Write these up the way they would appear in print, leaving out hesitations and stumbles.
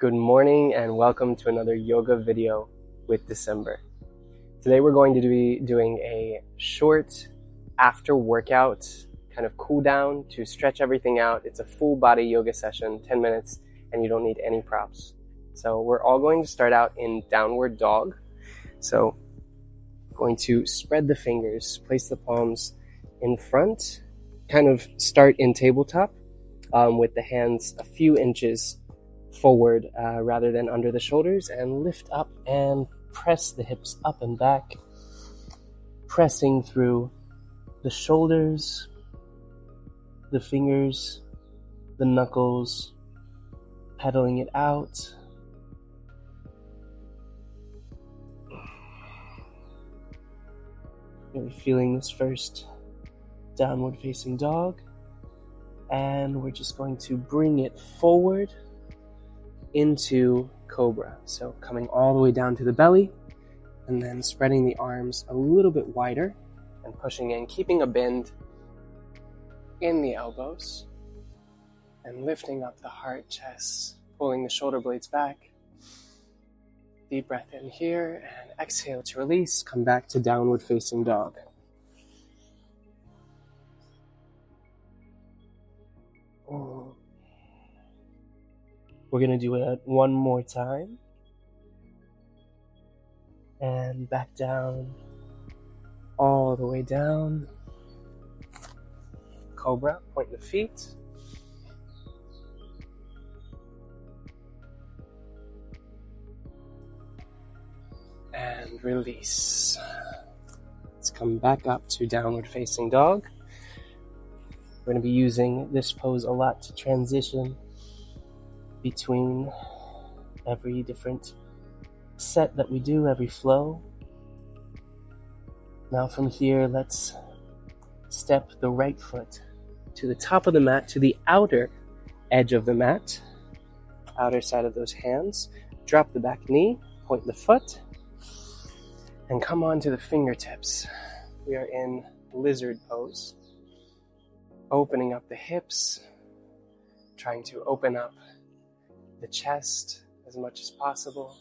Good morning and welcome to another yoga video with December. Today we're going to be doing a short after workout kind of cool down to stretch everything out. It's a full body yoga session, 10 minutes, and you don't need any props. So we're all going to start out in downward dog. So going to spread the fingers, place the palms in front, kind of start in tabletop with the hands a few inches forward rather than under the shoulders, and lift up and press the hips up and back, pressing through the shoulders, the fingers, the knuckles, pedaling it out. Really feeling this first downward facing dog, and we're just going to bring it forward into cobra. So coming all the way down to the belly and then spreading the arms a little bit wider and pushing in, keeping a bend in the elbows and lifting up the heart, chest, pulling the shoulder blades back. Deep breath in here and exhale to release. Come back to downward facing dog. We're going to do it one more time. And back down, all the way down. Cobra, point the feet. And release. Let's come back up to downward facing dog. We're going to be using this pose a lot to transition between every different set that we do, every flow. Now from here, let's step the right foot to the top of the mat, to the outer edge of the mat, outer side of those hands. Drop the back knee, point the foot, and come onto the fingertips. We are in lizard pose, opening up the hips, trying to open up the chest as much as possible.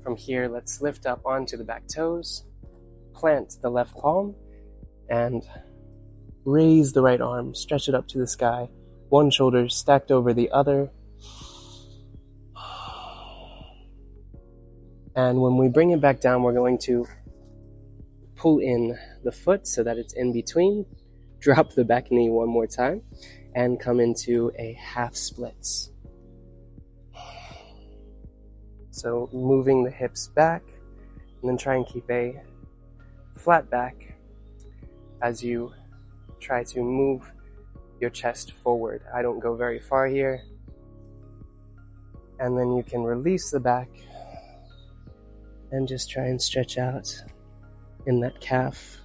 From here, let's lift up onto the back toes, plant the left palm, and raise the right arm, stretch it up to the sky, one shoulder stacked over the other. And when we bring it back down, we're going to pull in the foot so that it's in between, drop the back knee one more time, and come into a half splits. So moving the hips back, and then try and keep a flat back as you try to move your chest forward. I don't go very far here. And then you can release the back and just try and stretch out in that calf.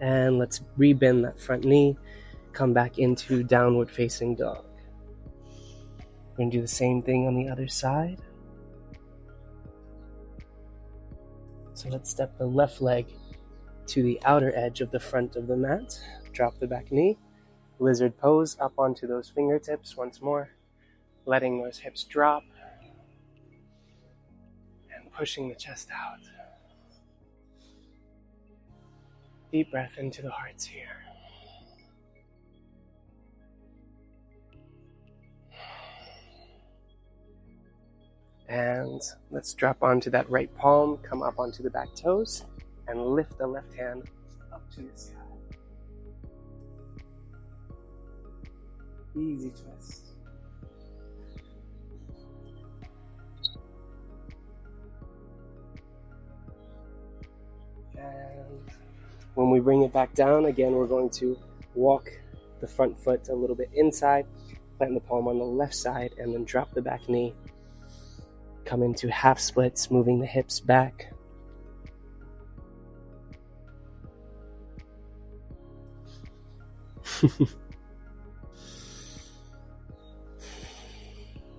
And let's rebend that front knee, come back into downward facing dog. We're going to do the same thing on the other side. So let's step the left leg to the outer edge of the front of the mat. Drop the back knee, lizard pose up onto those fingertips once more, letting those hips drop and pushing the chest out. Deep breath into the hearts here. And let's drop onto that right palm, come up onto the back toes, and lift the left hand up to the sky. Easy twist. And when we bring it back down, again, we're going to walk the front foot a little bit inside, plant the palm on the left side, and then drop the back knee. Come into half splits, moving the hips back.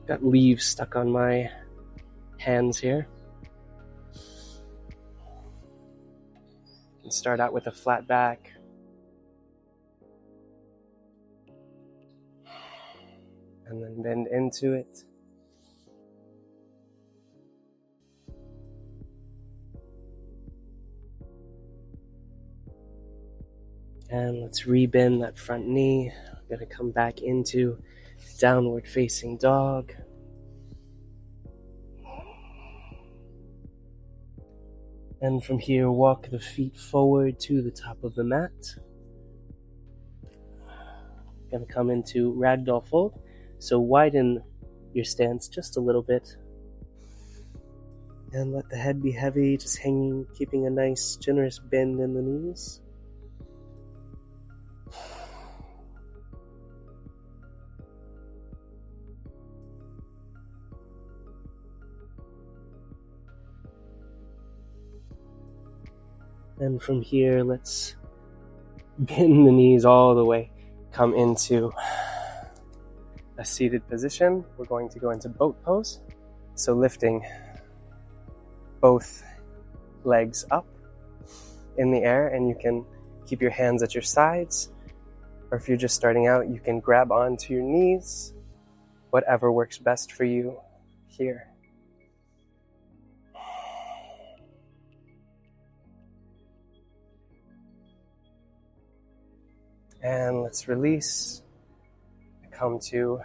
Got leaves stuck on my hands here. And start out with a flat back. and then bend into it. And let's rebend that front knee. We're going to come back into downward facing dog. And from here, walk the feet forward to the top of the mat. Going to come into ragdoll fold. So widen your stance just a little bit. And let the head be heavy, just hanging, keeping a nice, generous bend in the knees. And from here, let's bend the knees all the way. Come into a seated position. We're going to go into boat pose. So lifting both legs up in the air, and you can keep your hands at your sides. Or if you're just starting out, you can grab onto your knees. Whatever works best for you here. And let's release. Come to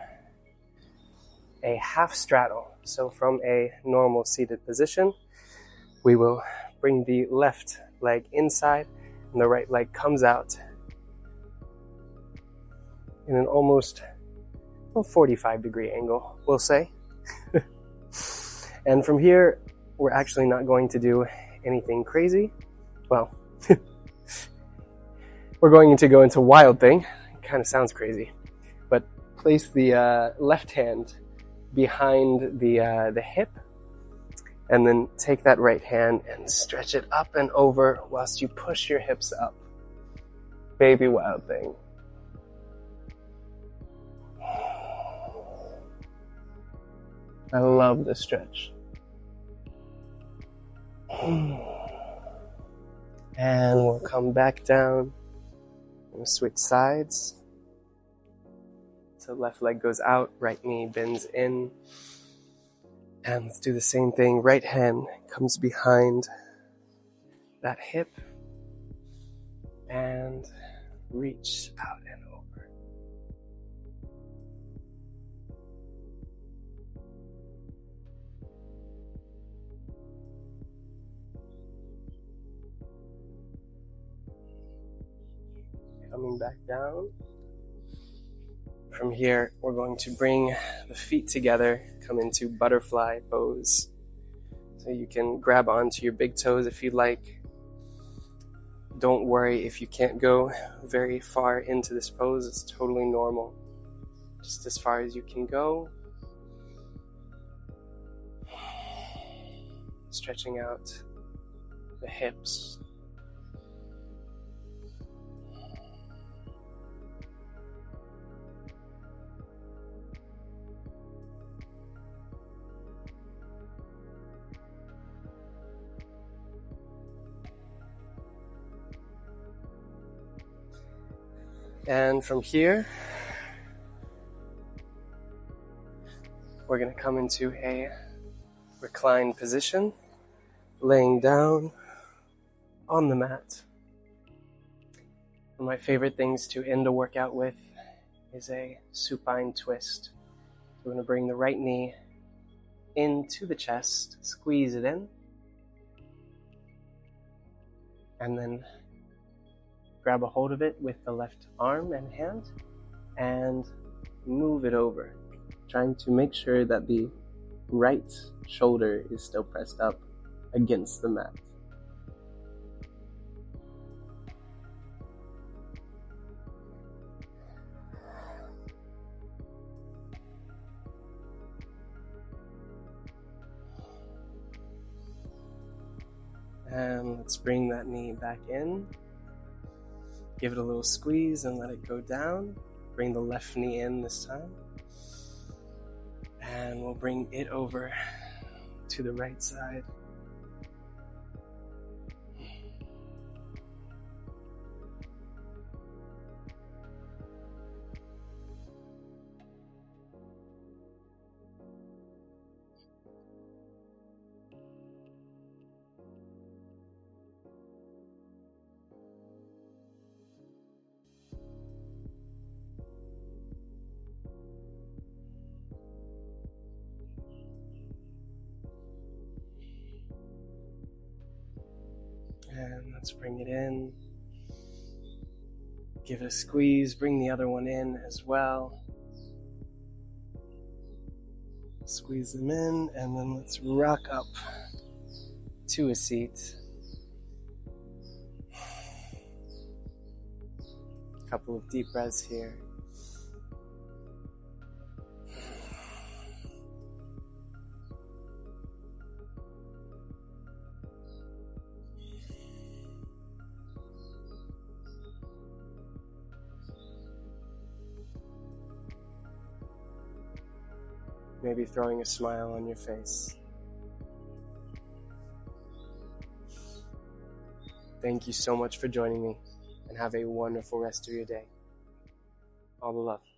a half straddle. So from a normal seated position, we will bring the left leg inside and the right leg comes out in an almost 45-degree angle, we'll say. And from here, we're actually not going to do anything crazy. Well, we're going to go into wild thing. It kind of sounds crazy, but place the left hand behind the hip, and then take that right hand and stretch it up and over whilst you push your hips up. Baby wild thing. I love this stretch. And we'll come back down. We'll switch sides. So left leg goes out, right knee bends in. And let's do the same thing. Right hand comes behind that hip. And reach out and over. Coming back down. From here, we're going to bring the feet together, come into butterfly pose. So you can grab onto your big toes if you'd like. Don't worry if you can't go very far into this pose, it's totally normal. Just as far as you can go. Stretching out the hips. And from here, we're going to come into a reclined position, laying down on the mat. One of my favorite things to end a workout with is a supine twist. We're going to bring the right knee into the chest, squeeze it in, and then grab a hold of it with the left arm and hand and move it over, trying to make sure that the right shoulder is still pressed up against the mat. And let's bring that knee back in. Give it a little squeeze and let it go down. Bring the left knee in this time. And we'll bring it over to the right side. And let's bring it in. Give it a squeeze, bring the other one in as well. Squeeze them in, and then let's rock up to a seat. A couple of deep breaths here. Maybe throwing a smile on your face. Thank you so much for joining me, and have a wonderful rest of your day. All the love.